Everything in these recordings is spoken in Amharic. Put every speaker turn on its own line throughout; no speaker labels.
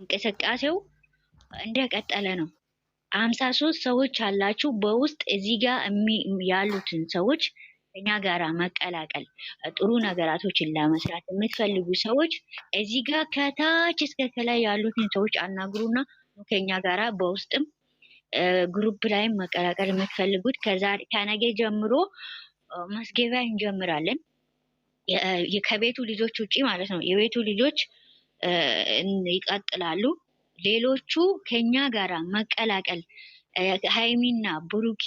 እንቅስቃሴው እንደቀጠለ ነው። 53 ሰዎች አላችሁ በውስጥ እዚህ ጋር ያሉትን ሰዎች ከኛ ጋራ መቀላቀል ጥሩ ነገራቶችን ለመስራት የምትፈልጉ ሰዎች እዚህ ጋር ከታች እስከ ከላይ ያሉትን ሰዎች አናግሩና ከኛ ጋራ በውስጥም ግሩፕ ላይም መቀላቀል የምትፈልጉት ከነገ ጀምሮ ማስገቢያ እንጀምራለን። ከቤቱ ልጆች ውጪ ማለት ነው። የቤቱ ልጆች ይቀጥላሉ። ሌሎቹ ከኛ ጋራ መቀላቀል ሃይሚና ብሩኬ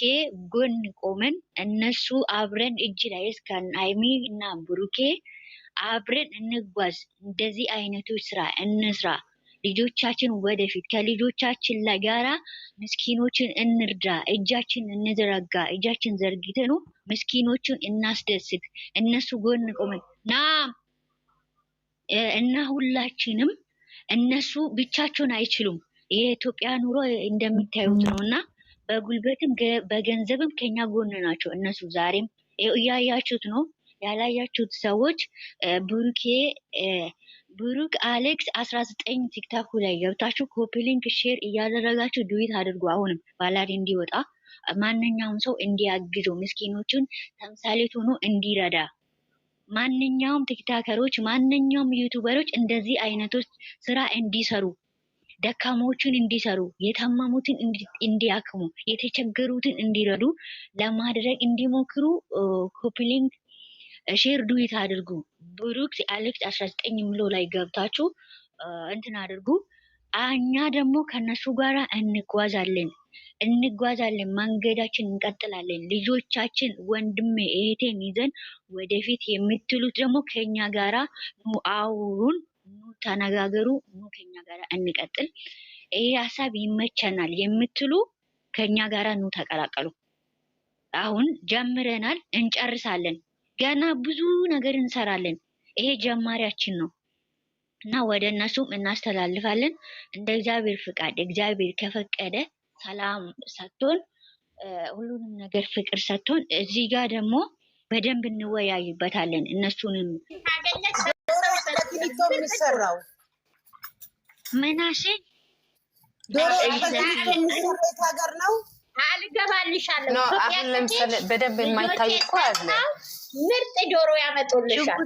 ጎን ቆመን እነሱ አብረን እጅ ላይ እስከን ሃይሚና ብሩኬ አብረን እንጓዝ። እንደዚህ አይነቶች ስራ እንስራ። ልጆቻችን ወደፊት ከልጆቻችን ጋራ ምስኪኖችን እንርዳ። እጃችን እንዘረጋ። እጃችን ዘርግተን ምስኪኖችን እናስደስት። እነሱ ጎን ቆመን እና ሁላችንም እነሱ ብቻቸውን አይችሉም። የኢትዮጵያ ኑሮ እንደሚታዩት ነውና በጉልበትም በገንዘብም ከኛ ጎን ናቸው እነሱ። ዛሬም እያያችሁት ነው። ያላያችሁት ሰዎች ብሩክ አሌክስ 19 ቲክታኩ ላይ ገብታችሁ ኮፒ ሊንክ ሼር እያደረጋችሁ ዱዊት አድርጉ። አሁንም ባላሪ እንዲወጣ ማንኛውም ሰው እንዲያግዘው ምስኪኖቹን ተምሳሌት ሆኖ እንዲረዳ ማንኛውም ቲክታከሮች ማንኛውም ዩቲዩበሮች እንደዚህ አይነቶች ስራ እንዲሰሩ ደካሞችን እንዲሰሩ የታመሙትን እንዲያክሙ የተቸገሩትን እንዲረዱ ለማድረግ እንዲሞክሩ ኮፒ ሊንክ ሼር ዱዊት አድርጉ። ብሩክ አሌክስ 19 የሚለው ላይ ገብታችሁ እንትን አድርጉ። እኛ ደግሞ ከነሱ ጋራ እንጓዛለን፣ መንገዳችን እንቀጥላለን። ልጆቻችን ወንድሜ እህቴን ይዘን ወደፊት የምትሉት ደግሞ ከኛ ጋራ ኑ አውሩን፣ ኑ ተነጋገሩ፣ ኑ ከኛ ጋራ እንቀጥል። ይሄ ሀሳብ ይመቸናል የምትሉ ከኛ ጋራ ኑ ተቀላቀሉ። አሁን ጀምረናል፣ እንጨርሳለን። ገና ብዙ ነገር እንሰራለን። ይሄ ጀማሪያችን ነው እና ወደ እነሱም እናስተላልፋለን። እንደ እግዚአብሔር ፍቃድ እግዚአብሔር ከፈቀደ ሰላም ሰጥቶን ሁሉንም ነገር ፍቅር ሰጥቶን እዚህ ጋር ደግሞ በደንብ እንወያይበታለን። እነሱንም
የሚሰራው
ምናሽ
ዶሮ ሀገር ነው።
አልገባልሻለሁ።
አሁን ለምሳሌ በደንብ የማይታይ እኮ አለ።
ምርጥ ዶሮ ያመጡልሻል።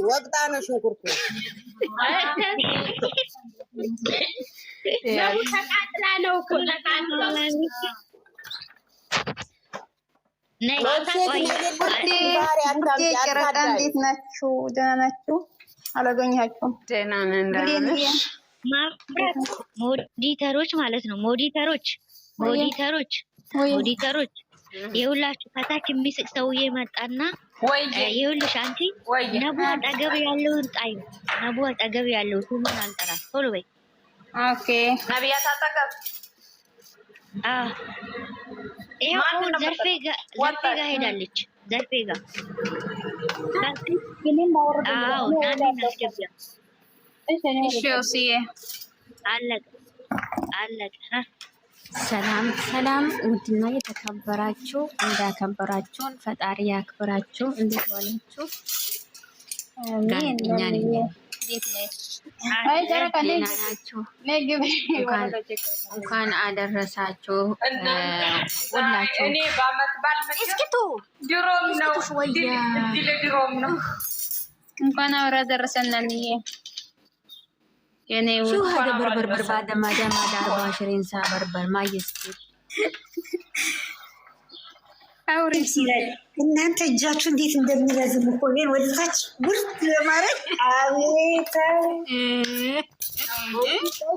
ወቅታ ነው ሽንኩርቱ
ተቃጥላ ነው እኮ ተቃጥላ።
እንዴት ናችሁ? ደህና ናችሁ? አላገኛችሁም?
ደህና ነን።
ሞዲተሮች ማለት ነው። ሞዲተሮች የሁላችሁ ከታች የሚስቅ ሰውዬ መጣና ይኸውልሽ አንቺ ነቡ አጠገብ ያለውን ጣይ ነቡ አጠገብ ያለው ስሙን አልጠራ ቶሎ በይ።
ኦኬ
ነቢያት አጠገብ
ይኸው ዘርፌ ጋር ሄዳለች። ዘርፌ ጋር ናኒ እናስገቢያ።
እሺ ወስዬ
አለቀ።
ሰላም ውድና የተከበራችሁ እንዳከበራችሁን ፈጣሪ ያክብራችሁ። እንዴት ዋላችሁ? ጋርኛ ነኝ። እንኳን አደረሳችሁ ሁላችሁ።
እንኳን አብራ ደረሰናል።
የኔ هذا بربر بعد ما دام 24 ساعة بربر ما يستوي
አውሪስ
እናንተ እጃችሁ እንዴት እንደሚረዝም እኮ ነው ወደ ታች ውርድ ለማድረግ አቤት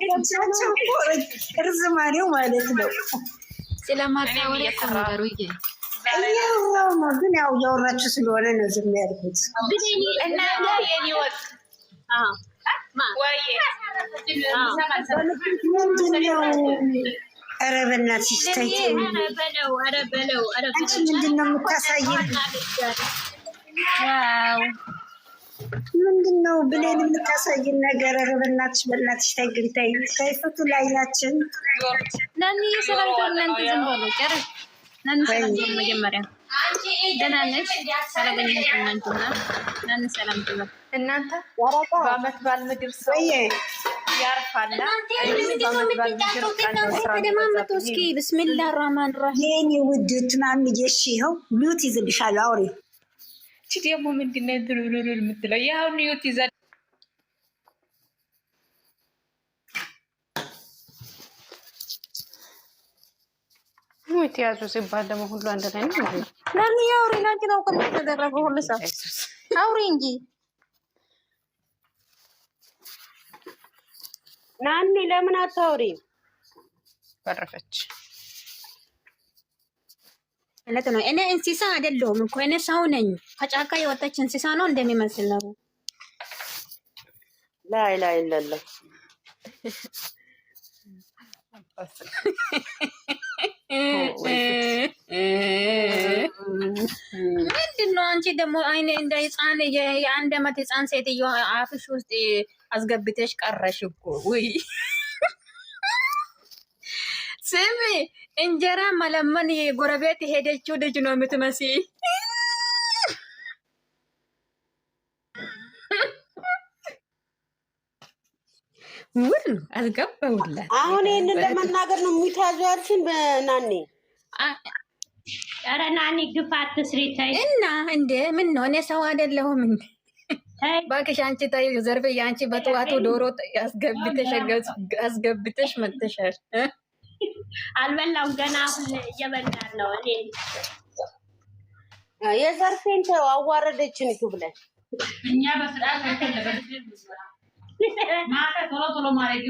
እጃችሁ እኮ ርዝማኔው ማለት ነው።
ስለማታወሪ ተናገሩ ይሄ
ያው ነው ግን ያው ያወራችሁ ስለሆነ ነው ዝም ያልኩት
እና የኔ ወጥ
ኧረ በእናትሽ ተይ። አንቺ ምንድን ነው የምታሳይን? ምንድን ነው ብሌን የምታሳይን ነገር? ኧረ በእናትሽ ተይ ግን ተይ። ከይፈቱ ላይ ናችን
ናኒ ሰላም እናንተ ዝም በሉ ጨርሽ። ናኒ ሰላም መጀመሪያ ደህና ነሽ? አላገኘሁሽም። እናንተ ሰላም ትበል።
እናንተ በአመት ባል ምድር ሰው ያርፋል።
ተደማመጡ እስኪ። ብስሚላ ራህማን ራሂም።
የኔ ውድ ትናንዬ፣ እሺ ይኸው ሚዩት ይዝልሻል። አውሪ።
እቺ ደግሞ ምንድን ነው ድሩሩሩ የምትለው? ያው ሚዩት ይዘል
ሙት ያዙ ሲባል ደግሞ ሁሉ አንድ ላይ ነው።
ለምን ያውሪ? ላንቺ ነው እኮ የተደረገው ሁሉ ሰው አውሪ እንጂ
ናኒ ለምን አታውሪ?
በረፈች
ማለት ነው። እኔ እንስሳ አይደለሁም እኮ እኔ ሰው ነኝ። ከጫካ የወጣች እንስሳ ነው እንደሚመስል ነው።
ላይ ላይ ለለ
ምንድን ነው አንቺ ደግሞ አይኔ እንደ ህፃን የአንድ አመት ህፃን ሴትዮ አፍሽ ውስጥ አስገብተሽ ቀረሽ እኮ። ውይ ስሚ፣ እንጀራ መለመን ጎረቤት ሄደችው ልጅ ነው የምትመስይ። ውል አስገባውላት።
አሁን ይሄንን ለመናገር ነው የሚታዙ ያልሽን በናኒ።
ኧረ ናኒ ግፋት ስሪ ታይ
እና እንዴ ምን ነው እኔ ሰው አይደለሁም እንዴ? ባክሽ አንቺ ታይ ዘርቤ ያንቺ በጠዋቱ ዶሮ አስገብተሽ መጥተሻል።
አልበላም ገና አሁን እየበላን ነው። እኔ
የዘርፌን ተው አዋረደችን ዩቲዩብ ላይ
እኛ በስርዓት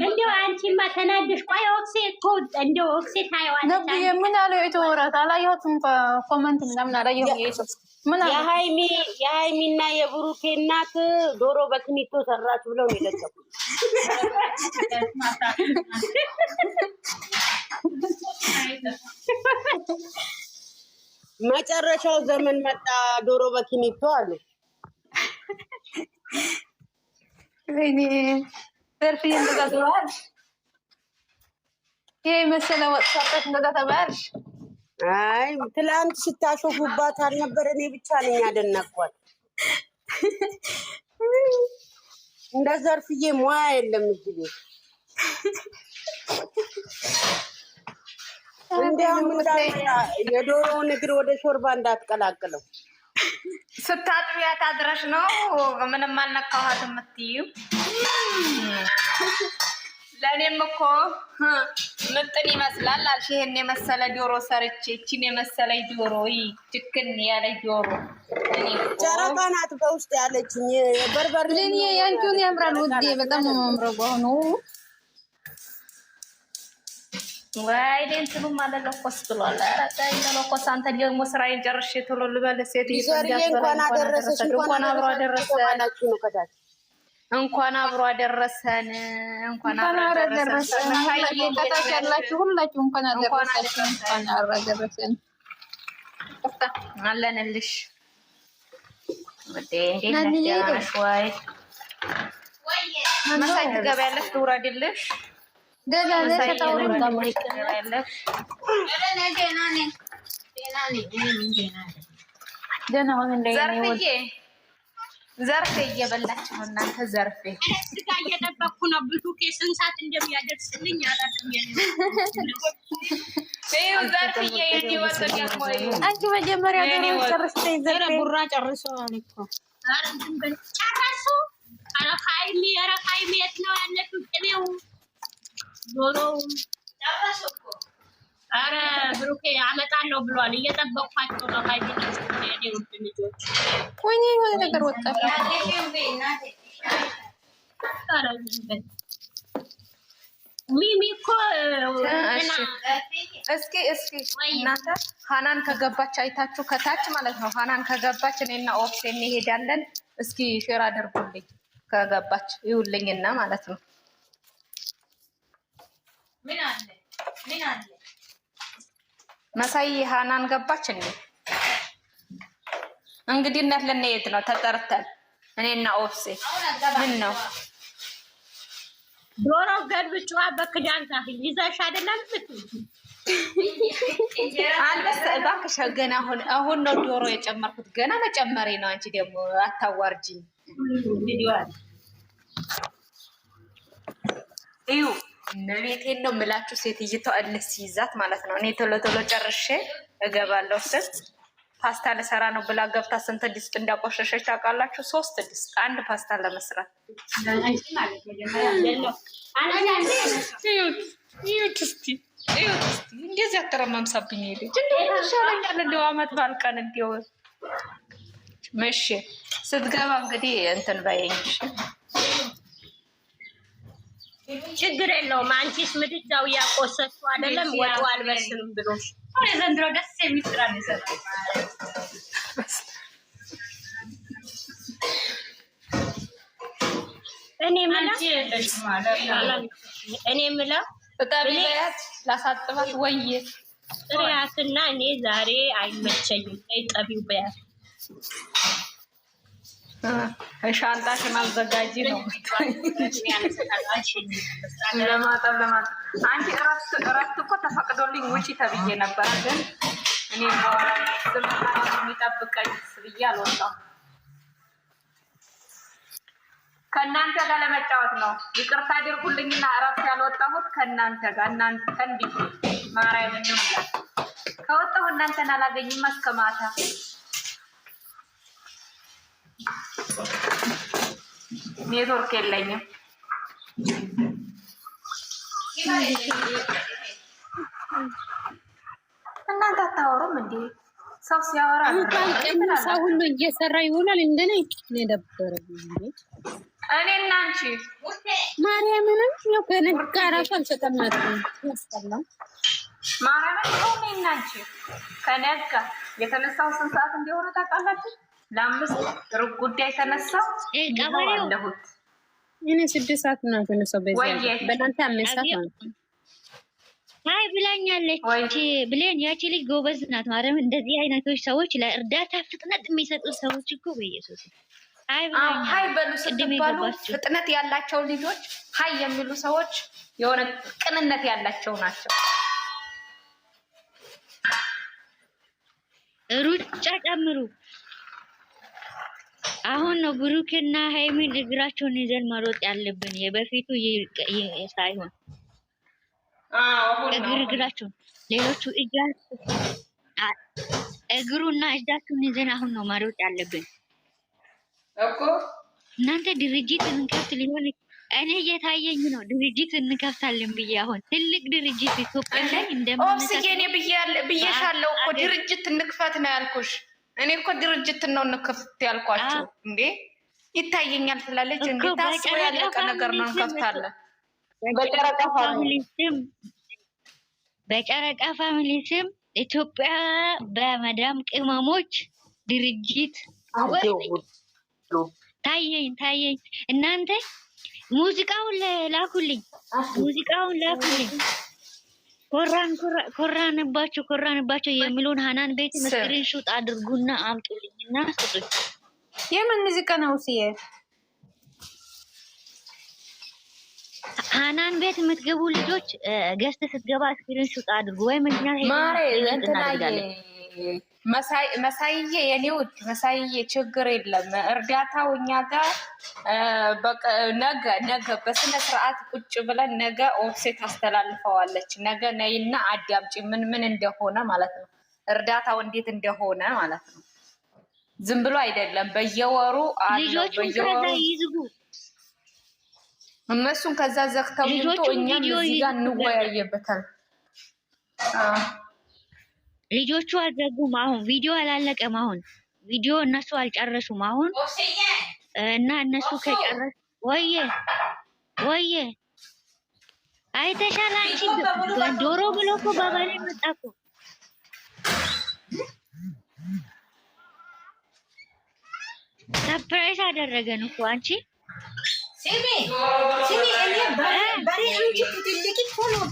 እንደው አንቺማ ተናደሽ። ቆይ ኦክሴ እኮ እንደው ኦክሴ ታይዋለሽ።
ምን አለው የተወራት አላየሁትም። ኮመንት ምናምን አላየሁም። ምን አለው
የሃይሚና የብሩኬ እናት ዶሮ በክኒቶ ሰራች ብለው ነው የለቀቁት። መጨረሻው ዘመን መጣ፣ ዶሮ በክኒቶ አሉ።
ወይኔ ዘርፍ እንደዛ ተባልሽ፣ ይሄ መሰለ ወጥ ሰርተሽ እንደዛ ተባልሽ።
አይ ትላንት ስታሾፉባት አልነበረ? እኔ ብቻ ነኝ ያደነኳት። እንደ ዘርፍዬ ሙያ የለም እዚህ ቤት። እንዲያውም የዶሮውን እግር ወደ ሾርባ እንዳትቀላቅለው።
ስታጥቢያት አድረሽ ነው ምንም አልነካኋት የምትይው። ለእኔም እኮ ምጥን ይመስላል አልሽ። ይሄን የመሰለ ዶሮ ሰርቼ እቺን የመሰለ ዶሮ ችክን ያለ ዶሮ
ጨረቃ ናት በውስጥ ያለችኝ። በርበሬ
ለኔ ያንቺውን ያምራል ውዴ፣ በጣም ነው የሚያምረው ነው።
ወይ ደንትሉ ማለት ለኮስ ብሏል። ኧረ ተይ ለኮስ። አንተ ደግሞ ስራዬን ጨርሼ ቶሎ ልበል። ሴት
ይዘርዬ እንኳን አደረሰሽ፣ እንኳን አብሮ አደረሰን።
እንኳን አብሮ አደረሰን። እንኳን አብሮ አደረሰን።
ከታች ያላችሁ ሁላችሁ እንኳን አደረሳችሁ። እንኳን አብሮ አደረሰን።
አለንልሽ ወዴ እንዴት ነሽ? ወይ መሳይ ትገቢያለሽ? ትውረድልሽ
ደህና ነሽ? ደህና ሆነ እንደ
ዘርፌ እየበላች ነው። እናንተ ዘርፌ
ስጋ እየጠበኩ ነው። ብዙ ስንት ሰዓት እንደሚያደርስልኝ አላውቅም።
ዘርፍዬ የሚወጡ ደግሞ
አንቺ መጀመሪያ ዶሮ ጨርሰሽ ዘር ቡራ ጨርሰዋል እኮ
ጨረሱ። ኧረ ሃይሚ የት ነው ያለችው? ቅቤው ዶሮው ጨረሱ እኮ። ኧረ ብሩኬ አመጣለሁ ብሏል። እየጠበቅኳቸው ነው። ሃይሚ ውድ ልጆች
ወይኔ የሆነ ነገር ወጣ።
ሚሚ እኮ
እስኪ እናንተ ሀናን ከገባች አይታችሁ ከታች ማለት ነው። ሀናን ከገባች እኔና ኦፍሴ እንሄዳለን። እስኪ ሼር አድርጉልኝ ከገባች ይውልኝና ማለት ነው። ምን አለ መሳይ ሀናን ገባች እንዴ? እንግዲህ እናት ልንሄድ ነው ተጠርተን እኔና ኦፍሴ። ምን ነው
ዶሮ ገልብጫዋ በክዳን ታህል ይዘሽ አይደለም
አንበስ እባክሽ ገና አሁን ነው ዶሮ የጨመርኩት። ገና መጨመሬ ነው። አንቺ ደግሞ አታዋርጂኝ። እዩ እመቤቴን ነው የምላችሁ። ሴትይቷ እልህ ሲይዛት ማለት ነው። እኔ ቶሎ ቶሎ ጨርሼ እገባለሁ ስል ፓስታ ልሰራ ነው ብላ ገብታ ስንት ድስት እንዳቆሸሸች ታውቃላችሁ? 3 ድስት አንድ ፓስታ ለመስራት። እዩት እስኪ እንደዚህ አተረማምሳብኝ ሄደች። ይሻለኛል እንደው አመት በዓል ቀን እንደው መቼ ስትገባ እንግዲህ እንትን በይኝ።
ችግር የለውም። አንቺስ ምድጃው ያቆሰችው አይደለም ወጡ አልበስልም ብሎሽ ዘንድሮ ደስ የሚል ስራ ነው የሰራው። እኔ የምለው
በጣቢያት ላሳጥባት ወይዬ
ጥሪያትና እኔ ዛሬ አይመቸኝም። ጠቢው በያት
ሻንጣሽን አዘጋጂ ነው ለማጠብ። አንቺ እረፍት እኮ ተፈቅዶልኝ ውጪ ተብዬ ነበረ፣ ግን እኔ የሚጠብቀኝ ብዬ አልወጣም። ከእናንተ ጋር ለመጫወት ነው። ይቅርታ አድርጉልኝና እረፍት ያልወጣሁት ከእናንተ ጋር እናንተን ብዬ ማርያምን ነው ይላል። ከወጣሁ እናንተን አላገኝም እስከ ማታ። ኔትወርክ የለኝም። እናንተ አታወሩም እንዴ? ሰው ሲያወራ
ሰው ሁሉ እየሰራ ይሆናል። እንደኔ ነበር እንዴ
እኔና አንቺ
ማርያምንም ነው ከነጋ ራሱ አልተቀመጥኩም። ያስጠላል።
ማርያምን ነው እኔና አንቺ ከነጋ የተነሳው ስንት ሰዓት እንደሆነ ታውቃላችሁ? ለ5 ሩብ ጉዳይ ተነሳው ቀበሌውት
እኔ 6 ሰዓት ነው የተነሳው። በእናንተ 5 ሰዓት ነው።
አይ ብላኛለች ብሌን። ያቺ ልጅ ጎበዝ ናት። ማርያም እንደዚህ አይነቶች ሰዎች ለእርዳታ ፍጥነት የሚሰጡ ሰዎች እኮ በኢየሱስ
ሀይ በሉ ስትባሉ ፍጥነት ያላቸው ልጆች ሀይ የሚሉ ሰዎች የሆነ ቅንነት ያላቸው ናቸው።
ሩጫ ጨምሩ። አሁን ነው ብሩክና ሃይሚን እግራቸውን ይዘን መሮጥ ያለብን። የበፊቱ ሳይሆን እግራቸውን ሌሎቹ እግሩና እጃቸውን ይዘን አሁን ነው መሮጥ ያለብን
እኮ።
እናንተ ድርጅት እንከፍት ሊሆን እኔ እየታየኝ ነው። ድርጅት እንከፍታለን ብዬ አሁን ትልቅ ድርጅት ኢትዮጵያ ላይ
እንደምንሰራ እኔ ብዬሻለሁ እኮ ድርጅት እንክፈት ነው ያልኩሽ። እኔ እኮ ድርጅት ነው እንከፍት ያልኳችሁ። እንዴ ይታየኛል ትላለች እንዴ? ታስቦ ያለቀ ነገር ነው እንከፍታለን።
በጨረቃ ፋሚሊ ስም ኢትዮጵያ በመዳም ቅመሞች ድርጅት ታየኝ። እናንተ ሙዚቃውን ላኩልኝ። ኮራንባቸው የሚሉን ሀናን ቤት ስክሪን ሹት አድርጉና አምጡልኝና ስጡኝ።
የምን ሙዚቃ ነው? ሲየ
ሀናን ቤት የምትገቡ ልጆች ገስት ስትገባ ስክሪን ሹት አድርጉ። ወይ ምክንያት
ማሬ መሳይዬ የኔ ውድ መሳይዬ ችግር የለም። እርዳታው እኛ ጋር ነገ በስነ ስርዓት ቁጭ ብለን ነገ ኦፍሴት አስተላልፈዋለች። ነገ ነይና አዳምጪ ምን እንደሆነ ማለት ነው። እርዳታው እንዴት እንደሆነ ማለት ነው። ዝም ብሎ አይደለም። በየወሩ አለው በየወሩ
ይዝጉ።
እነሱን ከዛ ዘግተው ይምጡ። እኛም እዚህ ጋር እንወያየበታል።
ልጆቹ አልዘጉም። አሁን ቪዲዮ አላለቀም። አሁን ቪዲዮ እነሱ አልጨረሱም። አሁን እና እነሱ ከጨረሱ ወየ አይተሻል አንቺ ዶሮ ብሎ እኮ ባባሌ መጣ እኮ። ሰርፕራይዝ አደረገን እኮ አንቺ።
ሲሚ እኔ በሬ አንቺ ትልቅ እኮ ነው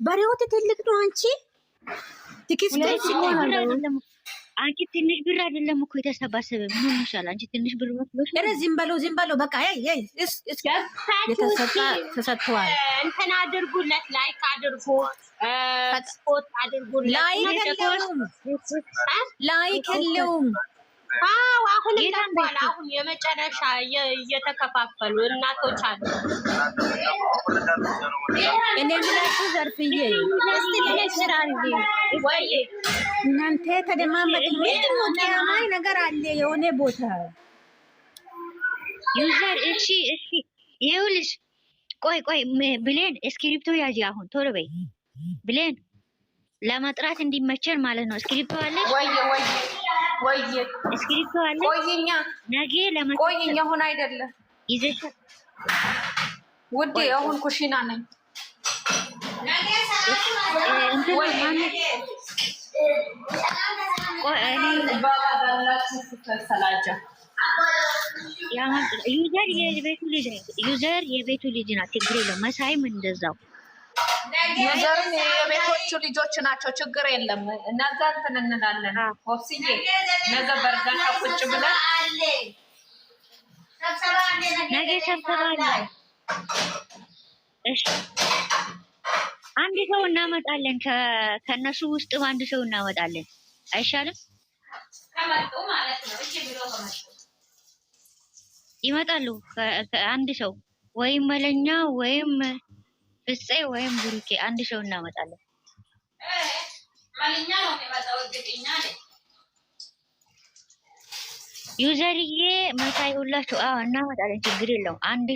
በሬው ትልቅ ነው አንቺ። ትክክል
አንቺ ትንሽ ብር አይደለም እኮ የተሰባሰበ ምን ሆነሻል? አንቺ ትንሽ ብር መስሎሽ?
ኧረ ዝም በሉ በቃ ተሰጥቷል።
እንትን አድርጉለት፣ ላይክ አድርጉ፣ ስፖርት አድርጉለት።
ላይክ የለውም።
አዎ አሁን እንኳን አሁን የመጨረሻ እየተከፋፈሉ እናቶች አሉ።
እኔ ምናችሁ ዘርፍዬ
ወይ
እናንተ ተደማመጡ። ምንድን ነው ጤናማኝ ነገር አለ የሆነ ቦታ
ዩዘር። እሺ ይኸውልሽ፣ ቆይ ብሌን እስክሪፕቶ ያዢ። አሁን ቶሎ በይ ብሌን፣ ለመጥራት እንዲመቸን ማለት ነው። እስክሪፕቶ አለሽ?
ወይ
እስክሪፕቶ አለ?
ቆይኛ
ነገ
ቆይኛ አሁን አይደለም
ይዘሽ
ውዴ፣ አሁን ኩሽና ነኝ።
ዩዘር የቤቱ ልጅ ናት። ችግር የለውም። መሳይም እንደዛው
ዩዘርም የቤቶቹ ልጆች ናቸው። ችግር የለም። እነዛ እንትን እንላለን። ወፍስዬ ነገ በእርጋታ ቁጭ ብለን
ነገ ሰብሰባ አለ። እሺ አንድ ሰው እናመጣለን። ከነሱ ውስጥ አንድ ሰው እናመጣለን። አይሻልም?
ከመጡ ማለት ነው። እሺ ብሎ ከመጡ
ይመጣሉ። አንድ ሰው ወይም መለኛ ወይም ፍፄ ወይም ብሩኬ አንድ ሰው እናመጣለን።
ማለኛ ነው የሚመጣው። እርግጠኛ ነኝ
ዩዘርዬ መሳይ ሁላችሁ እናመጣለን። ችግር የለውም። አንድ